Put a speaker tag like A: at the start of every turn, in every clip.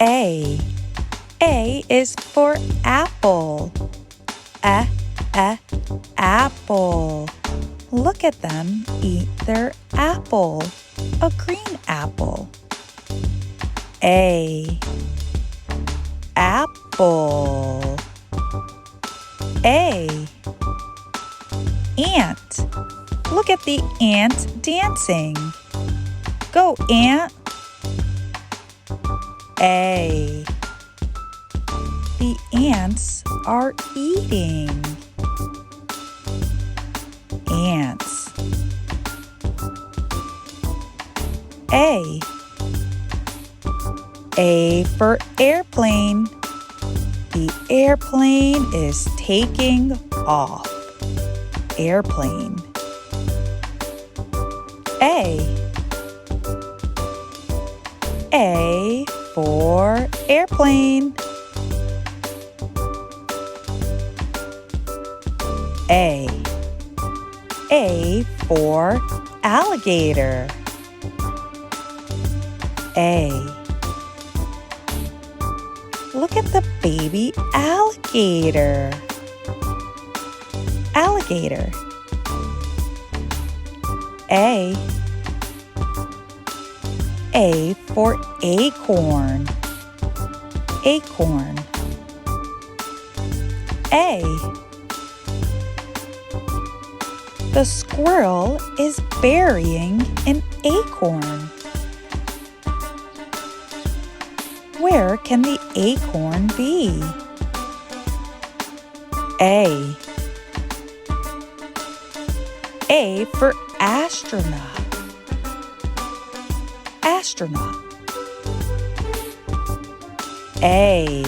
A: A. A is for apple. Apple. Look at them eat their apple. A green apple. A. Apple. A. Ant. Look at the ant dancing. Go, ant. A. The ants are eating. Ants. A. A for airplane. The airplane is taking off. Airplane. A. A for airplane. A. A for alligator. A. Look at the baby alligator. Alligator. A. A for acorn. Acorn. A. The squirrel is burying an acorn. Where can the acorn be? A. A for astronaut. Astronaut. A.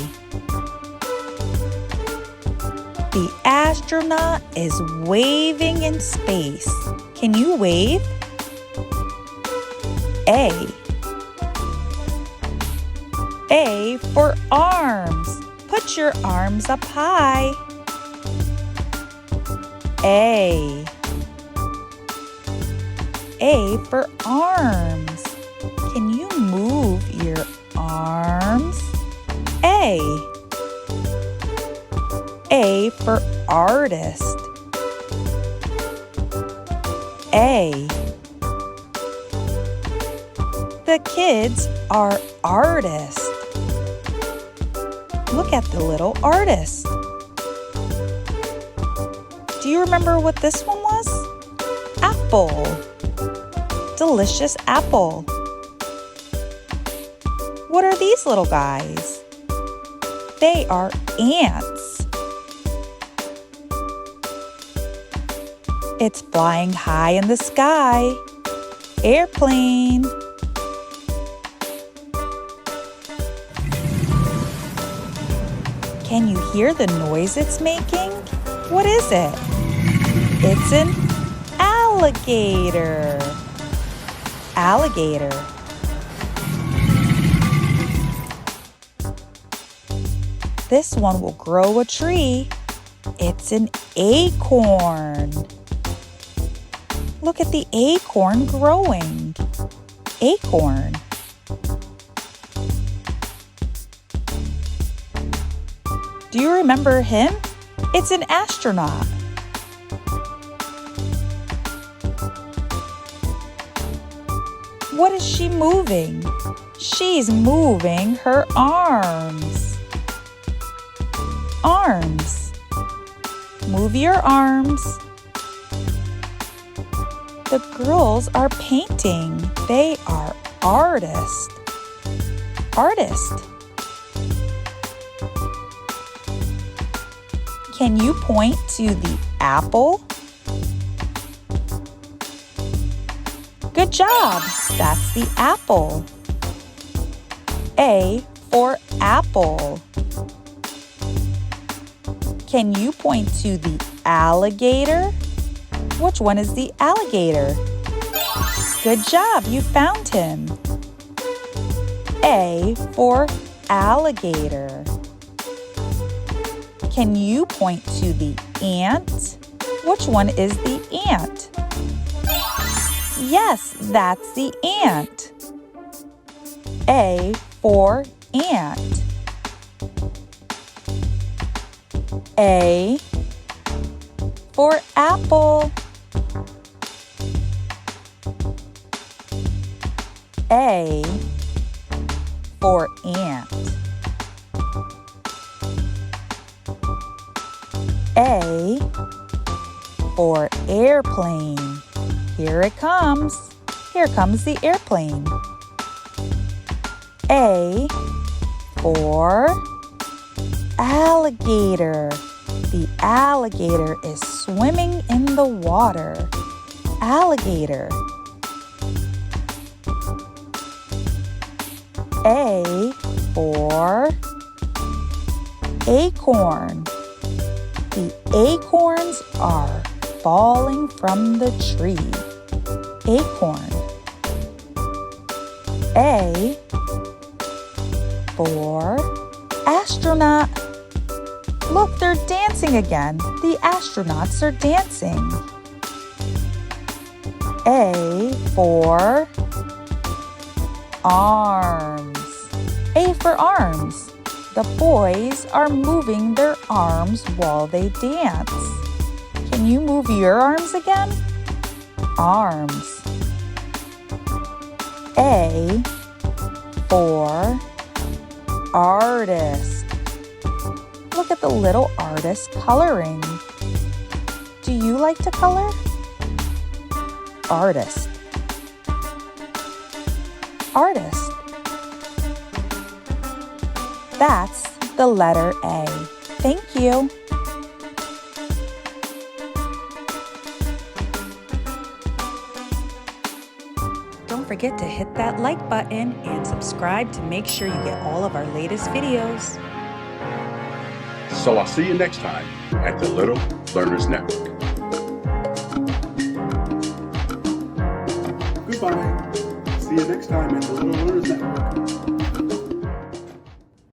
A: The astronaut is waving in space. Can you wave? A. A for arms. Put your arms up high. A. A for arms. Can you move your arms? A. A for artist. A. The kids are artists. Look at the little artist. Do you remember what this one was? Apple. Delicious apple. What are these little guys? They are ants. It's flying high in the sky. Airplane. Can you hear the noise it's making? What is it? It's an alligator. Alligator. This one will grow a tree. It's an acorn. Look at the acorn growing. Acorn. Do you remember him? It's an astronaut. What is she moving? She's moving her arms. Arms. Move your arms. The girls are painting. They are artists. Artists. Can you point to the apple? Good job. That's the apple. A for apple. Can you point to the alligator? Which one is the alligator? Good job, you found him. A for alligator. Can you point to the ant? Which one is the ant? Yes, that's the ant. A for ant. A for apple. A for ant. A for airplane. Here it comes. Here comes the airplane. A for alligator. The alligator is swimming in the water. Alligator. A for acorn. The acorns are falling from the tree. Acorn. A for astronaut. Look, they're dancing again. The astronauts are dancing. A for arms. A for arms. The boys are moving their arms while they dance. Can you move your arms again? Arms. A for artist. Look at the little artist coloring. Do you like to color? Artist. Artist. That's the letter A. Thank you. Don't forget to hit that like button and subscribe to make sure you get all of our latest videos.
B: So I'll see you next time at the Little Learners Network. Goodbye. See you next time at the Little Learners Network.